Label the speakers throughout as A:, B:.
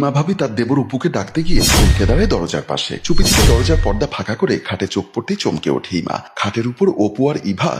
A: ইমা ভাবি তার দেবর অপুকে ডাকতে গিয়ে চমকে দাঁড়ায় দরজার পাশে। চুপি চুপি দরজার পর্দা ফাঁকা করে খাটে চোখ পড়তেই চমকে ওঠে ইমা। খাটের উপর অপু আর ইভা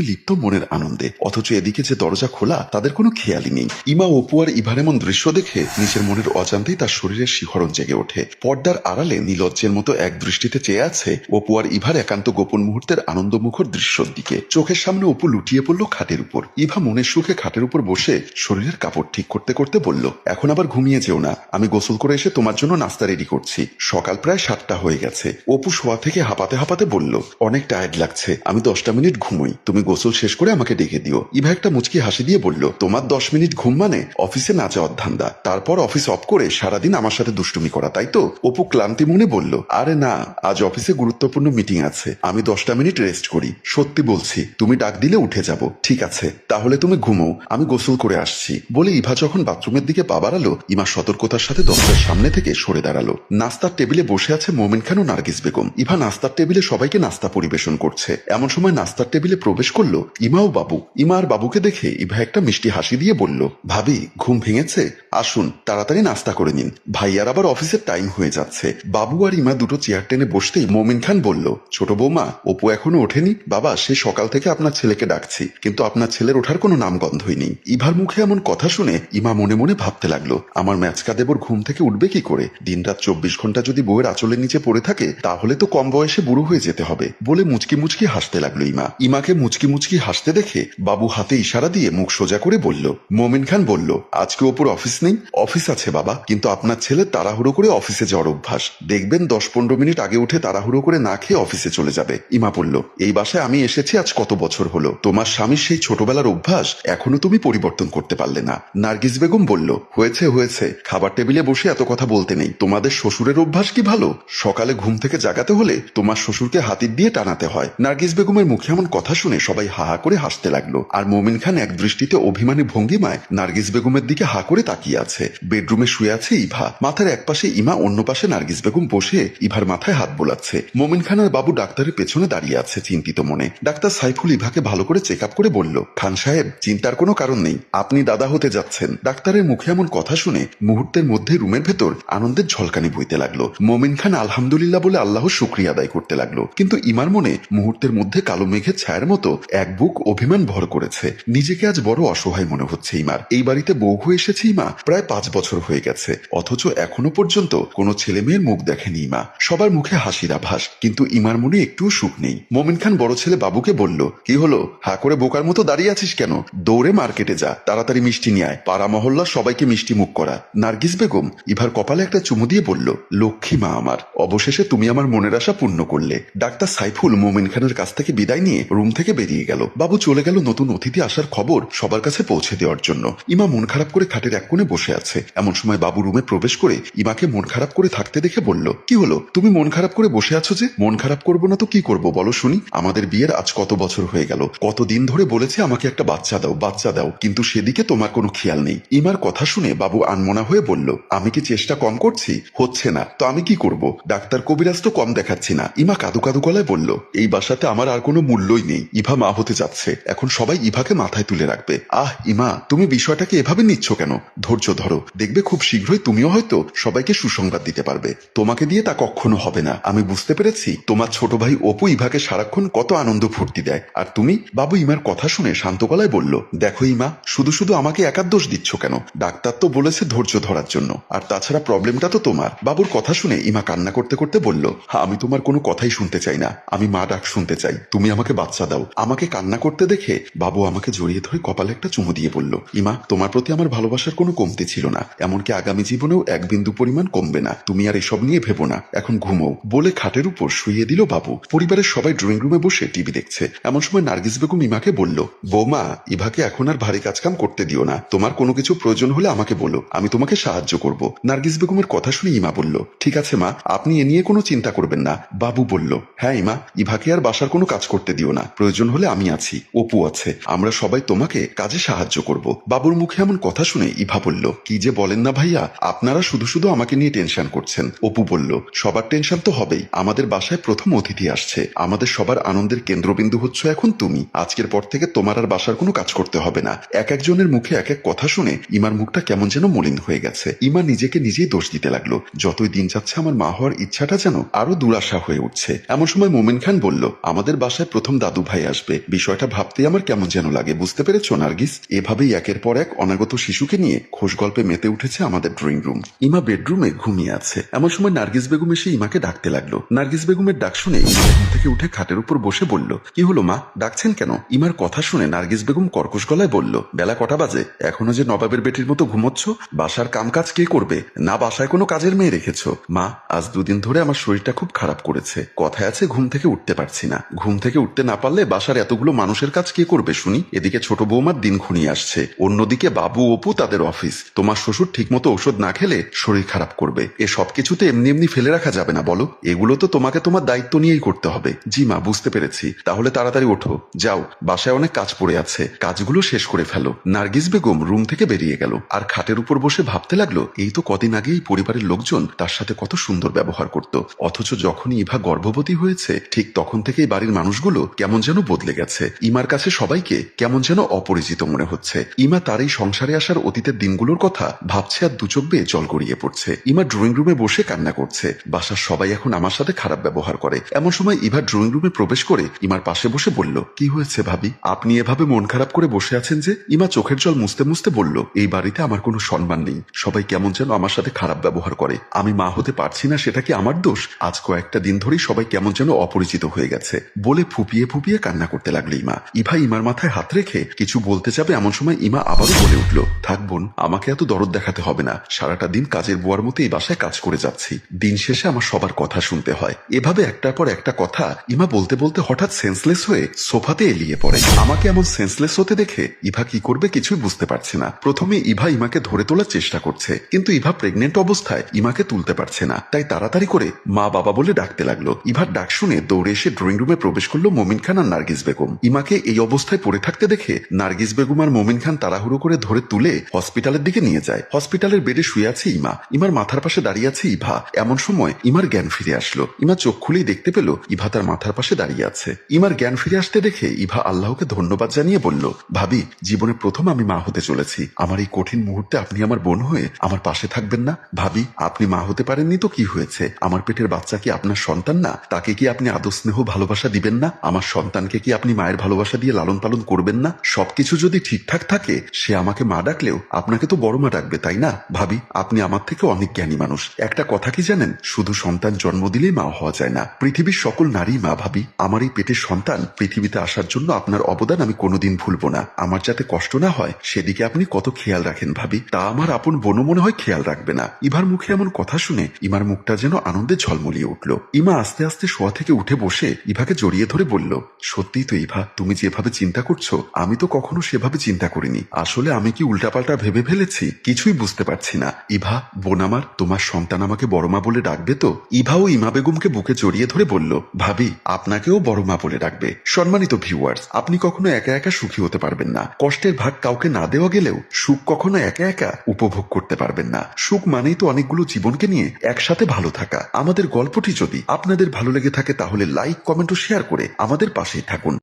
A: লিপ্ত মনের আনন্দে, অথচ এদিকে যে দরজা খোলা তাদের কোনো খেয়ালই নেই। ইমা অপু আর ইভার এমন দৃশ্য দেখে নিজের মনের অজান্তেই তার শরীরের শিহরণ জেগে ওঠে। পর্দার আড়ালে নীলজ্জের মতো এক দৃষ্টিতে চেয়ে আছে অপু আর ইভার একান্ত গোপন মুহূর্তের আনন্দমুখর দৃশ্যর দিকে। চোখের সামনে অপু লুটিয়ে পড়ল খাটের উপর। ইভা মনের সুখে খাটের উপর বসে শরীরের কাপড় ঠিক করতে করতে বলল, এখন আবার ঘুমিয়ে যেও না, আমি গোসল করে এসে তোমার জন্য নাস্তা রেডি করছি। সকাল প্রায় 7টা হয়ে গেছে। অপু শোয়া থেকে হাঁপাতে হাঁপাতে বলল, অনেক টায়ার্ড লাগছে, আমি 10টা মিনিট ঘুমোই, তুমি গোসল শেষ করে আমাকে ডেকে দিও। ইভা একটা মুচকি হাসি দিয়ে বলল, তোমার 10 মিনিট ঘুম মানে অফিসে না যাওয়ার ধান্দা, তারপর অফিস অফ করে সারাদিন আমার সাথে দুষ্টুমি করা, তাই তো? অপু ক্লান্তি মনে বলল, আরে না, আজ অফিসে গুরুত্বপূর্ণ মিটিং আছে, আমি 10টা মিনিট রেস্ট করি। সত্যি বলছি, তুমি ডাক দিলে উঠে যাব। ঠিক আছে, তাহলে তুমি ঘুমো, আমি গোসল করে আসছি। বলে ইভা যখন বাথরুমের দিকে পা বাড়ালো, ইমা সতর্কতার সাথে দরজার সামনে থেকে সরে দাঁড়ালো। নাস্তার টেবিলে বসে আছে মোমেন খান ও নার্গিস বেগম। ইভা নাস্তার টেবিলে সবাইকে নাস্তা পরিবেশন করছে। এমন সময় নাস্তার টেবিলে প্রবেশ করলো ইমা ও বাবু। ইমা আর বাবুকে দেখে ইভা একটা মিষ্টি হাসি দিয়ে বলল, ভাবি ঘুম ভেঙেছে? আসুন তাড়াতাড়ি নাস্তা করে নিন, ভাইয়ার আবার অফিসের টাইম হয়ে যাচ্ছে। বাবু আর ইমা দুটো চেয়ার টেনে বসতেই মোমিন খান বলল, ছোট বৌমা, অপু এখনো ওঠেনি? বাবা, সে সকাল থেকে আপনার ছেলেকে ডাকছি, কিন্তু আপনার ছেলের ওঠার কোনো নামগন্ধই নেই। ইভার মুখে এমন কথা শুনে ইমা মনে মনে ভাবতে লাগলো, আমার ম্যাচকা দেবর ঘুম থেকে উঠবে কি করে? দিনরাত 24 ঘন্টা যদি বউয়ের আঁচলের নিচে পড়ে থাকে, তাহলে তো কম বয়সে বুড়ো হয়ে যেতে হবে। বলে মুচকি মুচকি হাসতে লাগলো ইমা। ইমাকে মুচকি মুচকি হাসতে দেখে বাবু হাতে ইশারা দিয়ে মুখ সোজা করে বলল। মোমিন খান বলল, আজকে অপুর অফিস নেই? অফিস আছে বাবা, কিন্তু আপনার ছেলে তাড়াহুড়ো করে অফিসে যাওয়ার অভ্যাস, দেখবেন 10-15 মিনিট আগে উঠে তাড়াহুড়ো করে না খেয়ে অফিসে চলে যাবে। ইমা বলল, এই বাসায় আমি এসেছি আজ কত বছর হলো, তোমার স্বামীর সেই ছোটবেলার অভ্যাস এখনো তুমি পরিবর্তন করতে পারলে না। নার্গিস বেগম বলল, হয়েছে হয়েছে, খাবার টেবিলে বসে এত কথা বলতে নেই। তোমাদের শ্বশুরের অভ্যাস কি ভালো? সকালে ঘুম থেকে জাগাতে হলে তোমার শ্বশুরকে হাতির দিয়ে টানাতে হয়। নার্গিস বেগমের মুখে এমন কথা শুনে সবাই হাহা করে হাসতে লাগলো। আর মোমিন খান এক দৃষ্টিতে অভিমানী ভঙ্গিমায় নার্গিস বেগমের দিকে হা করে তাকিয়ে আছে। বেডরুমে শুয়ে আছে ইভা, মাথার এক পাশে ইমা, অন্য পাশে নার্গিস বেগম বসে ইভার মাথায় হাত বোলাচ্ছে। মোমিন খান আর বাবু ডাক্তারের পেছনে দাঁড়িয়ে আছে চিন্তিত মনে। ডাক্তার সাইফুল ইভাকে ভালো করে চেক আপ করে বলল, খান সাহেব, চিন্তার কোনো কারণ নেই, আপনি দাদা হতে যাচ্ছেন। ডাক্তারের মুখে এমন কথা শুনে মুহূর্তের মধ্যে রুমের ভেতর আনন্দের ঝলকানি বইতে লাগলো। মোমিন খান আলহামদুলিল্লাহ বলে আল্লাহর শুকরিয়া আদায় করতে লাগলো। কিন্তু ইমার মনে মুহূর্তের মধ্যে কালো মেঘের ছায়ার মতো এক বুক অভিমান ভর করেছে। নিজেকে আজ বড় অসহায় মনে হচ্ছে ইমার। এই বাড়িতে বউ হয়ে এসেছে ইমা প্রায় 5 বছর হয়ে গেছে, অথচ এখনো পর্যন্ত কোনো ছেলে মেয়ের মুখ দেখেনি ইমা। সবার মুখে হাসির আভাস, কিন্তু ইমার মনে একটুও সুখ নেই। মোমিন খান বড় ছেলে বাবুকে বলল, কি হলো, হা করে বোকার মতো দাঁড়িয়ে আছিস কেন? দৌড়ে মার্কেটে যা, তাড়াতাড়ি মিষ্টি নিয়ে আয়, পাড়া মহল্লা সবাইকে মিষ্টি মুখ করা। নার্গিস বেগম ইভার কপালে একটা চুমু দিয়ে বলল, লক্ষ্মী মা আমার, অবশেষে তুমি আমার মনের আশা পূর্ণ করলে। ডাক্তার সাইফুল মোমিন খানের কাছ থেকে বিদায় নিয়ে রুম থেকে বেরিয়ে গেল। বাবু চলে গেল নতুন অতিথি আসার খবর সবার কাছে পৌঁছে দেওয়ার জন্য। ইমা মন খারাপ করে খাটের এক কোণে বসে আছে। এমন সময় বাবু রুমে প্রবেশ করে ইমাকে মন খারাপ করে থাকতে দেখে বলল, কি হলো, তুমি মন খারাপ করে বসে আছো যে? মন খারাপ করবো না তো কি করবো বলো শুনি? আমাদের বিয়ের আজ কত বছর হয়ে গেল, কতদিন ধরে বলেছে আমাকে একটা বাচ্চা দাও বাচ্চা দাও, কিন্তু সেদিকে তোমার কোনো খেয়াল নেই। ইমার কথা শুনে বাবু আনমনা হয়ে বলল, আমি কি চেষ্টা কম করছি? হচ্ছে না তো আমি কি করব? ডাক্তার কবিরাজ তো কম দেখাচ্ছি না। ইমা কাদু কাদু গলায় বলল, এই বাসাতে আমার আর কোনো মূল্যই নেই। ইভা মা হতে যাচ্ছে, এখন সবাই ইভাকে মাথায় তুলে রাখবে। আহ ইমা, তুমি বিষয়টাকে এভাবে নিচ্ছ কেন? ধৈর্য ধরো, দেখবে খুব শীঘ্রই তুমিও হয়তো সবাইকে সুসংবাদ দিতে পারবে। তোমাকে দিয়ে তা কখনো হবে না। আমি বুঝতে পেরেছি তোমার ছোট ভাই অপু ইভাকে সারাক্ষণ কত আনন্দ ফুর্তি দেয়, আর তুমি? বাবু ইমার কথা শুনে শান্ত গলায় বলল, দেখো ইমা, শুধু শুধু আমাকে একার দোষ দিচ্ছ কেন? ডাক্তার তো বলেছে ধৈর্য ধরার জন্য, আর তাছাড়া প্রবলেমটা তো তোমার। বাবুর কথা শুনে ইমা কান্না করতে করতে বলল, আমি তোমার কোনো কথাই শুনতে চাই না, আমি মা ডাক শুনতে চাই, তুমি আমাকে বাচ্চা দাও। আমাকে কান্না করতে দেখে বাবু আমাকে জড়িয়ে ধরে কপালে একটা চুমু দিয়ে বলল, ইমা, তোমার প্রতি আমার ভালোবাসার কোনো কমতি ছিল না, এমনকি আগামী জীবনেও এক বিন্দু পরিমাণ কমবে না। তুমি আর এসব নিয়ে ভেবো না, এখন ঘুমোও। বলে খাটের উপর শুইয়ে দিল বাবু। পরিবারের সবাই ড্রয়িং রুমে বসে টিভি দেখছে। এমন সময় নার্গিস বেগম ইমাকে বলল, বৌমা, ইভাকে এখন আর ভারী কাজকাম করতে দিও না, তোমার কোনো কিছু প্রয়োজন হলে আমাকে বলো, আমি তোমাকে সাহায্য করব। নার্গিস বেগমের কথা শুনে ইমা বলল, ঠিক আছে মা, আপনি এ নিয়ে কোনো চিন্তা করবেন না। বাবু বলল, হ্যাঁ ইমা, ইভাকে আর বাসার কোনো কাজ করতে দিও না, প্রয়োজন হলে আমি আছি, অপু আছে, আমরা সবাই তোমাকে কাজে সাহায্য করব। বাবুর মুখে এমন কথা শুনে ইভা বলল, কি যে বলেন না ভাইয়া, আপনারা শুধু শুধু আমাকে নিয়ে টেনশন করছেন। অপু বলল, সবার টেনশন তো হবেই, আমাদের বাসায় প্রথম অতিথি আসছে, আমাদের সবার আনন্দের কেন্দ্রবিন্দু হচ্ছ এখন তুমি। আজকের পর থেকে তোমার আর বাসার কোনো কাজ করতে হবে না। এক একজনের মুখে এক এক কথা শুনে ইমার মুখটা কেমন যেন মলিন হয়ে গেছে। ইমা নিজেকে নিজেই দোষ দিতে লাগলো, যতই দিন যাচ্ছে আমার মা হওয়ার ইচ্ছাটা যেন আরো দুরাশা হয়ে উঠছে। এমন সময় মোমেন খান বলল, আমাদের বাসায় প্রথম দাদু ভাই আসবে, বিষয়টা ভাবতেই আমার কেমন যেন লাগে, বুঝতে পেরেছো নার্গিস? এভাবেই একের পর এক অনাগত শিশুকে নিয়ে খোশ গল্পে মেতে উঠেছে আমাদের ড্রয়িং রুম। ইমা বেডরুমে ঘুমিয়ে আছে। এমন সময় নার্গিস বেগম এসে ইমাকে ডাকতে লাগলো। নার্গিস বেগমের ডাক শুনে ইমা ঘুম থেকে উঠে খাটের উপর বসে বলল, কি হলো মা, ডাকছেন কেন? ইমার কথা শুনে নার্গিস বেগম কর্কশ গলায় বলল, বেলা কটা বাজে, এখনো যে নবাবের বেটির মতো ঘুমোচ্ছ? বাসার কামকাজ কে করবে? না বাসায় কোনো কাজের মেয়ে রেখেছো? মা, আজ দুদিন ধরে আমার শরীরটা খুব খারাপ করেছে, কথায় আছে ঘুম থেকে উঠতে পারছি না। ঘুম থেকে উঠতে না পারলে বাসার এতগুলো মানুষের কাজ কে করবে শুনি? এদিকে ছোট বৌমার দিন ঘনিয়ে আসছে, অন্যদিকে বাবু অপু তাদের অফিস, তোমার শ্বশুর ঠিকমতো ওষুধ না খেলে শরীর খারাপ করবে। এ সব কিছুতে এমনি এমনি ফেলে রাখা যাবে না বলো, এগুলো তো তোমাকে তোমার দায়িত্ব নিয়েই করতে হবে। জি মা, বুঝতে পেরেছি, তাহলে তাড়াতাড়ি ওঠো, যাও, বাসায় অনেক কাজ পড়ে আছে, কাজগুলো শেষ করে ফেলো। নার্গিস বেগম রুম থেকে বেরিয়ে গেল আর খাটের উপর বসে ভাবতে লাগলো, এই তো কদিন আগেই পরিবারের লোকজন তার সাথে কত সুন্দর ব্যবহার করত, অথচ যখনই ইভা গর্ভবতী হয়েছে ঠিক তখন থেকেই বাড়ির মানুষগুলো কেমন যেন বদলে গেছে। ইমার কাছে সবাইকে কেমন যেন অপরিচিত মনে হচ্ছে। ইমা তার এই সংসারে আসার অতীতের দিনগুলোর কথা ভাবছে আর দুচোখ বেয়ে জল গড়িয়ে পড়ছে। ইমা ড্রয়িং রুমে বসে কান্না করছে, বাসার সবাই এখন আমার সাথে খারাপ ব্যবহার করে। এমন সময় ইভা ড্রয়িং রুমে প্রবেশ করে ইমার পাশে বসে বলল, কি হয়েছে ভাবি, আপনি এভাবে মন খারাপ করে বসে আছেন যে? ইমা চোখের জল মুছতে মুছতে বলল, এই বাড়িতে আমার কোনো সম্মান নেই, সবাই কেমন যেন আমার সাথে খারাপ ব্যবহার করে, আমি মা হতে পারছি না, সেটা কি আমার দোষ? আজ কয়েকটা দিন ধরেই সবাই কেমন যেন অপরিচিত হয়ে গেছে, বলে ফুপিয়ে ফুপিয়ে কান্না করতে লাগলো ইমা। ইভা ইমার মাথায় হাত রেখে কিছু বলতে যাবে, এমন সময় ইমা আবারও বলে উঠল, থাক বোন, আমাকে এত দরদ দেখাতে হবে না, সারাটা দিন কাজের বুয়ার মতো এই বাসায় কাজ করে যাচ্ছি, দিন শেষে আমার সবার কথা শুনতে হয়। এভাবে একটার পর একটা কথা ইমা বলতে বলতে হঠাৎ সেন্সলেস হয়ে সোফাতে এলিয়ে পড়ে। আমাকে এমন সেন্সলেস হতে দেখে ইভা কি করবে কিছুই বুঝতে পারছে না। প্রথমে ইভা ইমাকে ধরে তোলার চেষ্টা করছে, কিন্তু ইভা প্রেগনেন্ট অবস্থায় ইমাকে তুলতে পারছে না, তাই তাড়াতাড়ি করে মা বাবা বলে ডাকতে লাগলো। ইভার ডাক শুনে দৌড়ে এসে ড্রয়িং রুমে প্রবেশ করলো মোমিন খান আর নার্গিস বেগম। ইমাকে এই অবস্থায় পড়ে থাকতে দেখে নার্গিস বেগম আর মোমিন খান তাড়াহুড়ো করে ধরে তুলে হসপিটালের দিকে নিয়ে যায়। হসপিটালের বেডে শুয়ে আছে ইমা, ইমার মাথার পাশে দাঁড়িয়ে আছে ইভা। এমন সময় ইমার জ্ঞান ফিরে আসলো। ইমা চোখ খুলেই দেখতে পেল ইভা তার মাথার পাশে দাঁড়িয়ে আছে। ইমার জ্ঞান ফিরে আসতে দেখে ইভা আল্লাহকে ধন্যবাদ জানিয়ে বলল, ভাবি, জীবনে প্রথম আমি মা হতে চলেছি, আমার এই কঠিন মুহূর্তে আপনি আমার বোন হয়ে আমার পাশে থাকবেন না? ভাবি, আপনি মা হতে পারেননি তো কি হয়েছে, আমার পেটের বাচ্চা কি আপনার সন্তান না? তাকে কি আপনি আদর স্নেহ ভালোবাসা দিবেন না? আমার সন্তানকে কি আপনি মায়ের ভালোবাসা দিয়ে লালন পালন করবেন না? সবকিছু যদি ঠিকঠাক থাকে সে আমাকে মা ডাকলেও আপনাকে তো বড় মা ডাকবে, তাই না? ভাবি, আপনি আমার থেকে অনেক জ্ঞানী মানুষ, একটা কথা কি জানেন, শুধু সন্তান জন্ম দিলেই মা হওয়া যায় না, পৃথিবীর সকল নারী মা। ভাবি, আমার এই পেটের সন্তান পৃথিবীতে আসার জন্য আপনার অবদান আমি কোনোদিন ভুলবো না, আমার যাতে কষ্ট না হয় সেদিকে আপনি কত খেয়াল রাখেন ভাবি, তা আমার আপন বোনও মনে হয় খেয়াল রাখবে না। ইভার মুখে এমন কথা শুনে ইমার মুখটা যেন আনন্দে ঝলমলিয়ে উঠল। ইমা আস্তে আস্তে শোয়া থেকে উঠে বসে ইভাকে জড়িয়ে ধরে বলল, সত্যিই তো ইভা, তুমি যেভাবে চিন্তা করছো আমি তো কখনো সেভাবে চিন্তা করিনি, আসলে আমি কি উল্টাপাল্টা ভেবে ফেলেছি কিছুই বুঝতে পারছি না। ইভা বোন আমার, তোমার সন্তান আমাকে বড় মা বলে ডাকবে তো? ইভা ও ইমা বেগমকে বুকে জড়িয়ে ধরে বলল, ভাবি, আপনাকেও বড় মা বলে ডাকবে। সম্মানিত ভিউয়ার্স, আপনি কখনো একা একা সুখী হতে পারবেন না, কষ্টের ভাগ কাউকে না দেওয়া গেলেও সুখ কখনো একা একা উপভোগ করতে পারবেন না। সুখ মানেই তো অনেকগুলো জীবনকে নিয়ে একসাথে ভালো থাকা। আমাদের গল্পটি যদি আপনাদের ভালো লেগে থাকে তাহলে লাইক, কমেন্ট ও শেয়ার করে আমাদের পাশেই থাকুন।